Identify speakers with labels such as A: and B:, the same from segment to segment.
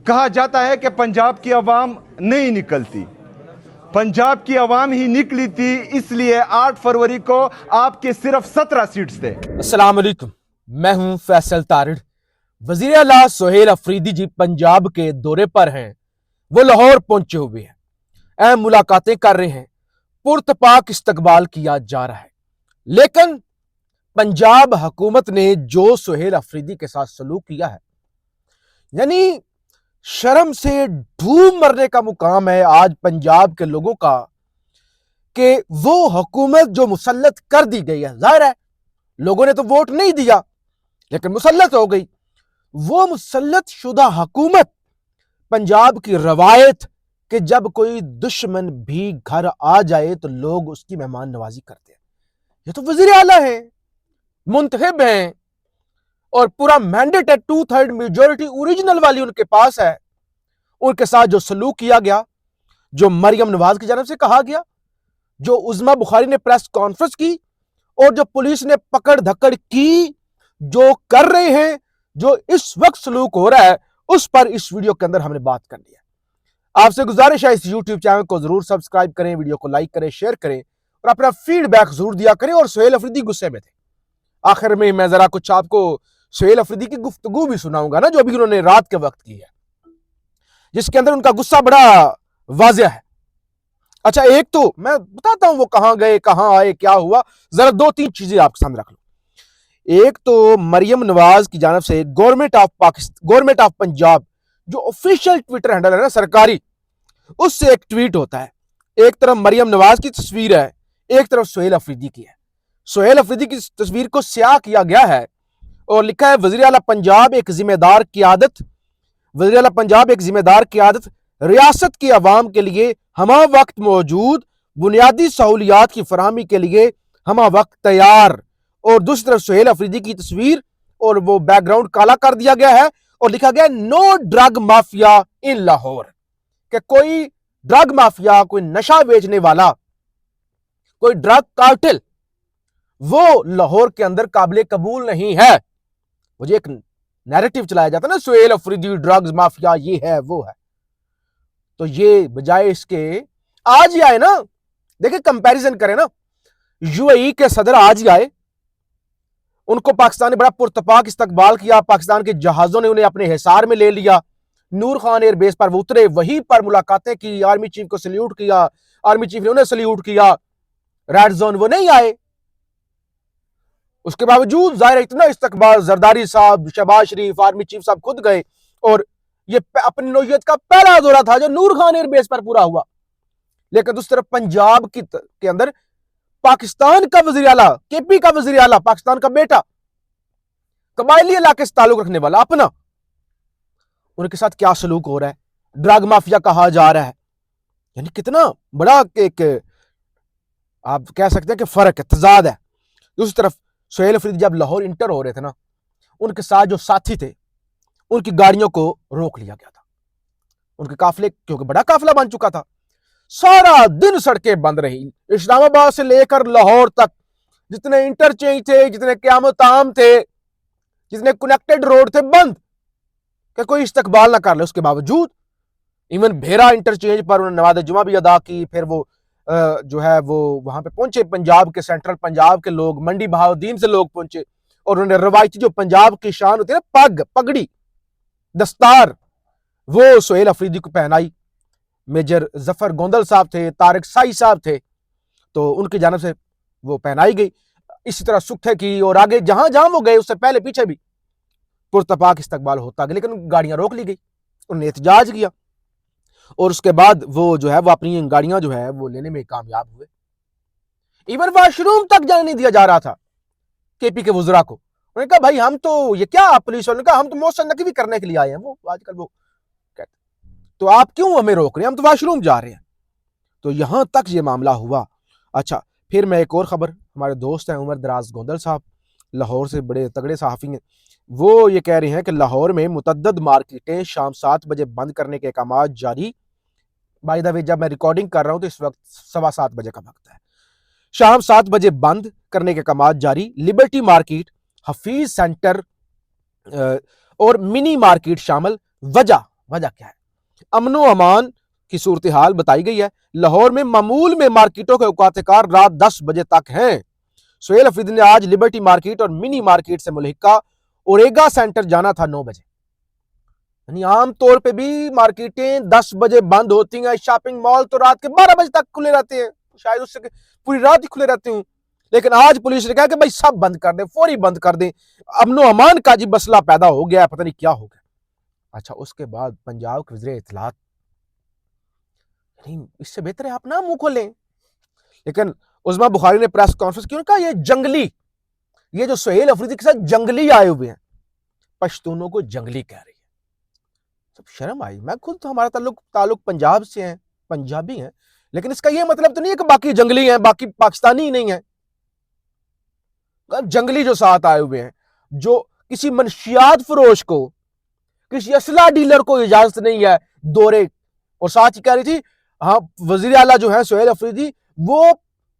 A: कहा जाता है कि पंजाब की आवाम नहीं निकलती, पंजाब की आवाम ही निकली थी, इसलिए 8 फरवरी को आपके सिर्फ 17 सीट्स थे।
B: अस्सलाम वालेकुम, मैं हूं फैसल तारिड़। वजीर आला सोहेल अफरीदी जी पंजाब के दौरे पर हैं। वो लाहौर पहुंचे हुए हैं, अहम मुलाकातें कर रहे हैं, पुरतपाक इस्तकबाल किया जा रहा है। लेकिन पंजाब हुकूमत ने जो सोहेल अफरीदी के साथ सलूक किया है, यानी शर्म से ढूम मरने का मुकाम है आज पंजाब के लोगों का कि वो हुकूमत जो मुसल्लत कर दी गई है, जाहिर है लोगों ने तो वोट नहीं दिया लेकिन मुसल्लत हो गई। वो मुसल्लत शुदा हुकूमत पंजाब की रवायत कि जब कोई दुश्मन भी घर आ जाए तो लोग उसकी मेहमान नवाजी करते हैं। ये तो वजीर आला है, मुंतखब हैं और पूरा मैंडेट है, 2/3 मेजोरिटी ओरिजिनल वाली उनके पास है। उनके साथ जो सलूक किया गया, जो मरियम नवाज की जानब से कहा गया, जो उज़मा बुखारी ने प्रेस कॉन्फ्रेंस की और जो पुलिस ने पकड़ धकड़ की, जो कर रहे हैं, जो इस वक्त सलूक हो रहा है, उस पर इस वीडियो के अंदर हमने बात कर लिया। आपसे गुजारिश है इस यूट्यूब चैनल को जरूर सब्सक्राइब करें, वीडियो को लाइक करें, शेयर करें और अपना फीडबैक जरूर दिया करें। और सोहेल अफरीदी गुस्से में थे, आखिर में मैं जरा कुछ आपको सोहेल अफरीदी की गुफ्तगू भी सुनाऊंगा ना, जो अभी उन्होंने रात के वक्त की है, जिसके अंदर उनका गुस्सा बड़ा वाज़ेह है। अच्छा, एक तो मैं बताता हूं वो कहां गए, कहां आए, क्या हुआ, जरा 2-3 चीजें आपके सामने रख लो। एक तो मरियम नवाज की जानब से गवर्नमेंट ऑफ पंजाब जो ऑफिशियल ट्विटर हैंडल है ना सरकारी, उससे एक ट्वीट होता है। एक तरफ मरियम नवाज की तस्वीर है, एक तरफ सोहेल अफरीदी की है। सोहेल अफरीदी की तस्वीर को स्याह किया गया है और लिखा है वज़ीर आला पंजाब एक जिम्मेदार क़ियादत, वज़ीर आला पंजाब एक जिम्मेदार क़ियादत, रियासत की आवाम के लिए हमा वक्त मौजूद, बुनियादी सहूलियात की फराहमी के लिए हमा वक्त तैयार। और दूसरी तरफ सोहेल अफरीदी की तस्वीर और वो बैकग्राउंड काला कर दिया गया है और लिखा गया नो ड्रग माफिया इन लाहौर, कि कोई ड्रग माफिया, कोई नशा बेचने वाला, कोई ड्रग कार्टेल वो लाहौर के अंदर काबिल कबूल नहीं है। मुझे एक नैरेटिव चलाया जाता है ना, सोहेल अफरीदी ड्रग्स माफिया ये है वो है, तो ये बजाय इसके आज ही आए ना, देखिए कंपैरिजन करें ना, यूएई के सदर आज ही आए, उनको पाकिस्तान ने बड़ा पुरतपाक इस्तकबाल किया, पाकिस्तान के जहाजों ने उन्हें अपने हिसार में ले लिया, नूर खान एयरबेस पर वो उतरे, वहीं पर मुलाकातें की, आर्मी चीफ को सल्यूट किया, आर्मी चीफ ने उन्हें सल्यूट किया, रेड जोन वो नहीं आए। उसके बावजूद जाहिर इतना इस्तकबाल, जरदारी साहब, शहबाज शरीफ, आर्मी चीफ साहब खुद गए और ये अपनी नौयत का पहला दौरा था जो नूर खान एयरबेस पर पूरा हुआ। लेकिन दूसरी तरफ पंजाब के अंदर पाकिस्तान का वजीर आला, केपी का वजीर आला, पाकिस्तान का बेटा, कबायली इलाके से ताल्लुक रखने वाला अपना, उनके साथ क्या सलूक हो रहा है, ड्रग माफिया कहा जा रहा है। यानी कितना बड़ा एक आप कह सकते हैं कि फर्क है, तजाद है। दूसरी तरफ सोहेल अफरीदी जब लाहौर इंटर हो रहे थे ना, उनके साथ जो साथी थे उनकी गाड़ियों को रोक लिया गया था, उनके काफिले, क्योंकि बड़ा काफिला बन चुका था, सारा दिन सड़कें बंद रही, इस्लामाबाद से लेकर लाहौर तक जितने इंटरचेंज थे, जितने क़यामत आम थे, जितने कनेक्टेड रोड थे, बंद, कि कोई इस्तकबाल ना कर ले। उसके बावजूद इवन भेरा इंटरचेंज पर उन्होंने नमाज जुमा भी अदा की। फिर वो जो है वो वहां पे पहुंचे, पंजाब के, सेंट्रल पंजाब के लोग, मंडी बहाउद्दीन से लोग पहुंचे और उन्होंने रवायती जो पंजाब की शान होती है ना, पगड़ी, दस्तार, वो सोहेल अफरीदी को पहनाई। मेजर जफर गोंदल साहब थे, तारिक साई साहब थे, तो उनकी जानब से वो पहनाई गई। इसी तरह सुखे की और आगे जहां जहां वो गए उससे पहले पीछे भी पुरतपाक इस्तकबाल होता गया, लेकिन गाड़ियां रोक ली गई, उन्होंने एहतजाज किया और उसके बाद वो जो है वो अपनी गाड़ियां जो है वो लेने में कामयाब हुए। इवन वॉशरूम तक जाने नहीं दिया जा रहा था केपी के वुजरा को। उन्होंने कहा भाई हम तो ये क्या, पुलिस वालों ने कहा हम तो मोशन नकवी करने के लिए आए हैं, वो आजकल वो कहते, तो आप क्यों हमें रोक रहे हैं, हम तो वॉशरूम जा रहे हैं। तो यहां तक ये मामला हुआ। अच्छा, फिर मैं एक और खबर, हमारे दोस्त हैं उमर दराज गोंदल साहब, लाहौर से बड़े तगड़े सहाफ़ी हैं, वो ये कह रहे हैं कि लाहौर में मुतअद्दिद मार्केटें शाम 7 बजे बंद करने के अहकाम जारी। बाय द वे जब मैं रिकॉर्डिंग कर रहा हूं तो इस वक्त 7:15 बजे का वक्त है। शाम 7 बजे बंद करने के अहकाम जारी। लिबर्टी मार्केट, हफीज सेंटर और मिनी मार्केट शामिल। वजह वजह क्या है? अमनो अमान की सूरत हाल बताई गई है। लाहौर में मामूल में मार्केटों के औकात-ए-कार रात 10 बजे तक हैं। सुहेल अफरीदी ने आज लिबर्टी मार्केट और मिनी मार्केट से मुल्हिका ओरेगा सेंटर जाना था 9 बजे। यानी आमतौर पे भी मार्केटें 10 बजे बंद होती हैं, शॉपिंग मॉल तो रात के 12 बजे तक खुले रहते हैं, शायद उससे पूरी रात ही खुले रहते हूं। लेकिन आज पुलिस ने कहा कि भाई सब बंद कर दें, फौरी बंद कर दें। अमनो अमान का जी मसला पैदा हो गया, पता नहीं क्या हो गया। अच्छा, उसके बाद पंजाब के वज़ीर इत्तलात, इससे बेहतर है आप ना मुंह खोलें। लेकिन उस्मा बुखारी ने प्रेस कॉन्फ्रेंस की, कहा ये जो सुहेल अफरीदी के साथ जंगली आए हुए हैं, पश्तूनों को जंगली कह रही है। सब शर्म आई। मैं खुद तो, हमारा ताल्लुक पंजाब से है, पंजाबी हैं, लेकिन इसका यह मतलब तो नहीं है कि बाकी जंगली हैं, बाकी पाकिस्तानी ही नहीं है। जंगली जो साथ आए हुए हैं, जो किसी मनशियात फरोश को, किसी असला डीलर को इजाजत नहीं है दौरे। और साथ ही कह रही थी, हाँ, वजीर आला जो है सुहेल अफरीदी, वो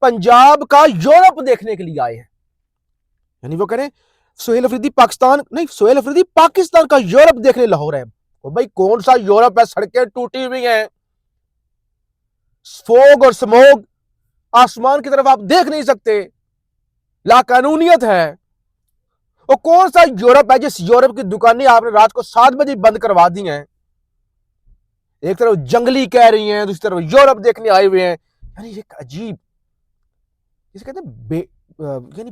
B: पंजाब का यूरोप देखने के लिए आए हैं। यानी वो कह रहे हैं सुहेल अफरीदी पाकिस्तान नहीं, सुहेल अफरीदी पाकिस्तान का यूरोप देखने लाहौर है। भाई कौन सा यूरोप है? सड़कें टूटी हुई हैं, फोग और स्मोग, आसमान की तरफ आप देख नहीं सकते, लाकानूनियत है। और कौन सा यूरोप है जिस यूरोप की दुकानें आपने रात को 7 बजे बंद करवा दी हैं? एक तरफ जंगली कह रही हैं, दूसरी तरफ यूरोप देखने आए हुए हैं। यानी एक अजीब, जिसे कहते हैं यानी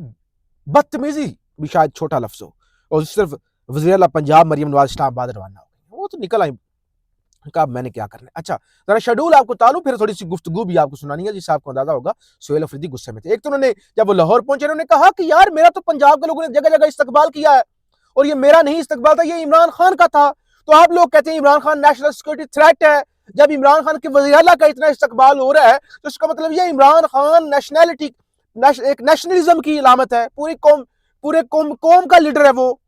B: बदतमीजी भी शायद छोटा लफ्ज हो। और सिर्फ वज़ीर आला पंजाब मरियम नवाज इस्लामाबाद रवाना हो गई, वो तो निकल आई, कहा मैंने क्या करना है। अच्छा, जरा शेड्यूल आपको तालू, फिर थोड़ी सी गुफ्तगू भी आपको सुनानी है, जिससे आपको अंदाजा होगा सुहेल अफरीदी गुस्से में थे। एक तो उन्होंने, जब वो लाहौर पहुंचे, उन्होंने कहा कि यार मेरा तो पंजाब के लोगों ने जगह जगह इस्तकबाल किया है, और ये मेरा नहीं इस्तकबाल था, ये इमरान खान का था। तो आप लोग कहते हैं Imran Khan national security threat है। जब इमरान खान के वज़ीर आला का इतना इस्तकबाल हो रहा है, तो इसका मतलब ये इमरान खान नेशनैलिटी, एक नेशनलिज्म की अलामत है, पूरे कौम का लीडर है वो।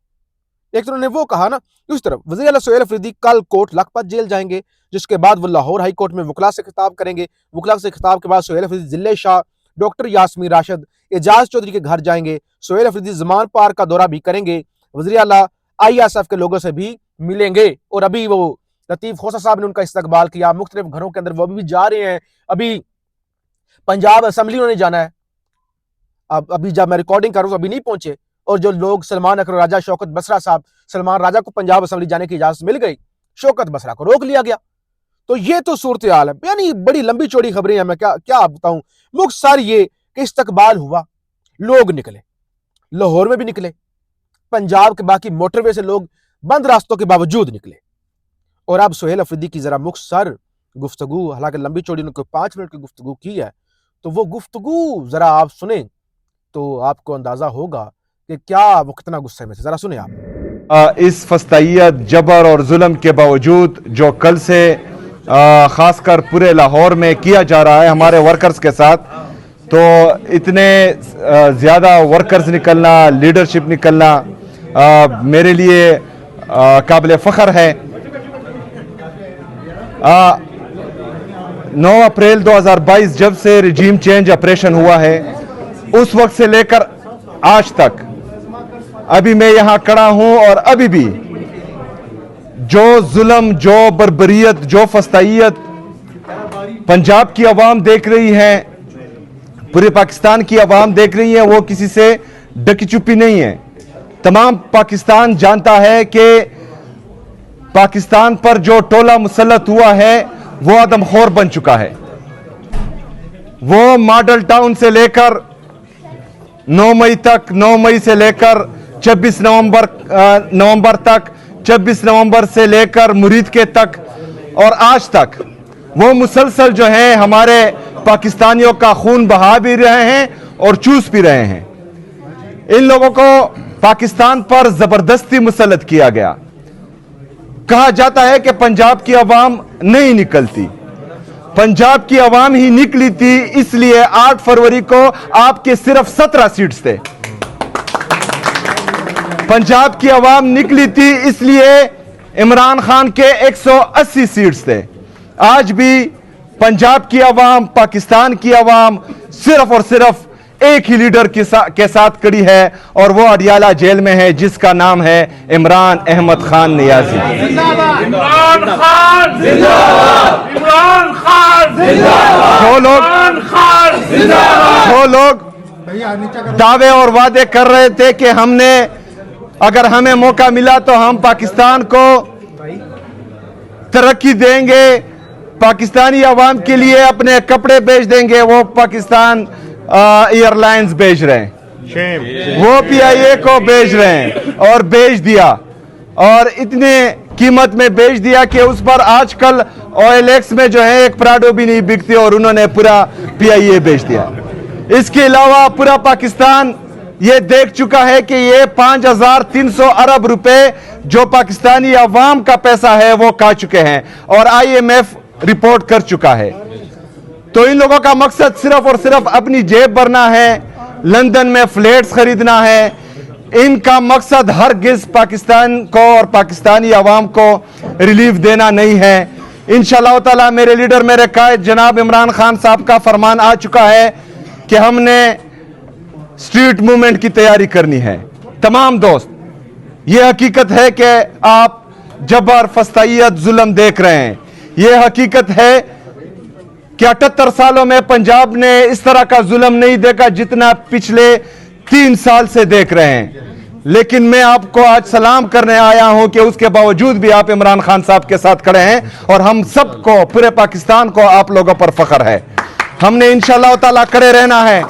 B: एक तो उन्होंने वो कहा ना। दूसरी तरफ वज़ीर आला सुहेल अफरीदी कल कोट लखपत जेल जाएंगे, जिसके बाद वो लाहौर हाई कोर्ट में वकला से खिताब करेंगे। वकला से खिताब के बाद सुहेल अफरीदी जिले शाह, डॉक्टर यास्मीन राशिद, एजाज चौधरी के घर जाएंगे। सुहेल अफरीदी ज़मान पार्क का दौरा भी करेंगे। वज़ीर आला ISF के लोगों से भी मिलेंगे। और अभी वो लतीफ खोसा साहब ने उनका इस्तकबाल किया मुख्तलिफ घरों के अंदर, वो भी जा रहे हैं। अभी पंजाब असेंबली उन्होंने जाना है। अब अभी जब मैं रिकॉर्डिंग कर रहा हूं अभी नहीं पहुंचे। और जो लोग सलमान अकबर राजा, शौकत बसरा साहब, सलमान राजा को पंजाब असेंबली जाने की इजाजत मिल गई, शौकत बसरा को रोक लिया गया। तो ये तो सूरत हाल है। यानी बड़ी लंबी चौड़ी खबरें हैं, मैं क्या बताऊं। मुख्तसर ये कि इस्तकबाल हुआ, लोग निकले, लाहौर में भी निकले, पंजाब के बाकी मोटरवे से लोग बंद रास्तों के बावजूद निकले। और अब सुहेल अफरीदी की जरा मुख्तसर गुफ्तगू, हालांकि लंबी चौड़ी उन्होंने 5 मिनट की गुफ्तगू की है, तो वो गुफ्तगू जरा आप सुने तो आपको अंदाजा होगा कि क्या वो कितना गुस्से में थे। जरा सुने आप।
A: इस फस्तायत, जबर और जुल्म के बावजूद जो कल से खासकर पूरे लाहौर में किया जा रहा है हमारे वर्कर्स के साथ, तो इतने ज़्यादा वर्कर्स निकलना, लीडरशिप निकलना मेरे लिए काबिल फ़ख्र है। 9 अप्रैल 2022 जब से रिजीम चेंज ऑपरेशन हुआ है, उस वक्त से लेकर आज तक अभी मैं यहां खड़ा हूं, और अभी भी जो जुल्म, जो बर्बरियत, जो फस्तायत पंजाब की आवाम देख रही है, पूरे पाकिस्तान की आवाम देख रही है, वो किसी से ढकी चुपी नहीं है। तमाम पाकिस्तान जानता है कि पाकिस्तान पर जो टोला मुसल्लत हुआ है वो आदमखोर बन चुका है। वो मॉडल टाउन से लेकर 9 मई तक, 9 मई से लेकर 26 नवंबर तक, 26 नवंबर से लेकर मुरीद के तक, और आज तक वो मुसलसल जो है हमारे पाकिस्तानियों का खून बहा भी रहे हैं और चूस भी रहे हैं। इन लोगों को पाकिस्तान पर जबरदस्ती मुसल्लत किया गया। कहा जाता है कि पंजाब की आवाम नहीं निकलती, पंजाब की आवाम ही निकली थी, इसलिए 8 फरवरी को आपके सिर्फ 17 सीट्स थे। पंजाब की आवाम निकली थी इसलिए इमरान खान के 180 सीट्स थे। आज भी पंजाब की आवाम, पाकिस्तान की आवाम सिर्फ और सिर्फ एक ही लीडर के साथ खड़ी है और वो अडियाला जेल में है, जिसका नाम है इमरान अहमद खान नियाजी।
C: इमरान खान जिंदाबाद, इमरान खान जिंदाबाद,
A: जो लोग दावे और वादे कर रहे थे कि हमने, अगर हमें मौका मिला तो हम पाकिस्तान को तरक्की देंगे, पाकिस्तानी अवाम के लिए अपने कपड़े बेच देंगे, वो पाकिस्तान एयरलाइंस बेच रहे हैं, वो PIA को बेच रहे हैं और बेच दिया, और इतने कीमत में बेच दिया कि उस पर आजकल OLX में जो है एक प्राडो भी नहीं बिकती और उन्होंने पूरा PIA बेच दिया। इसके अलावा पूरा पाकिस्तान ये देख चुका है कि ये 5300 अरब रुपए जो पाकिस्तानी अवाम का पैसा है वो खा चुके हैं और IMF रिपोर्ट कर चुका है। तो इन लोगों का मकसद सिर्फ और सिर्फ अपनी जेब भरना है, लंदन में फ्लैट्स खरीदना है। इनका मकसद हरगिज पाकिस्तान को और पाकिस्तानी अवाम को रिलीफ देना नहीं है। इंशाअल्लाह ताला मेरे लीडर, मेरे कायद जनाब इमरान खान साहब का फरमान आ चुका है कि हमने स्ट्रीट मूवमेंट की तैयारी करनी है। तमाम दोस्त, यह हकीकत है कि आप जबर, फस्तायत, जुल्म देख रहे हैं। यह हकीकत है कि 78 सालों में पंजाब ने इस तरह का जुल्म नहीं देखा जितना पिछले 3 साल से देख रहे हैं। लेकिन मैं आपको आज सलाम करने आया हूं कि उसके बावजूद भी आप इमरान खान साहब के साथ खड़े हैं और हम सबको, पूरे पाकिस्तान को आप लोगों पर फख्र है। हमने इंशाअल्लाह ताला खड़े रहना है।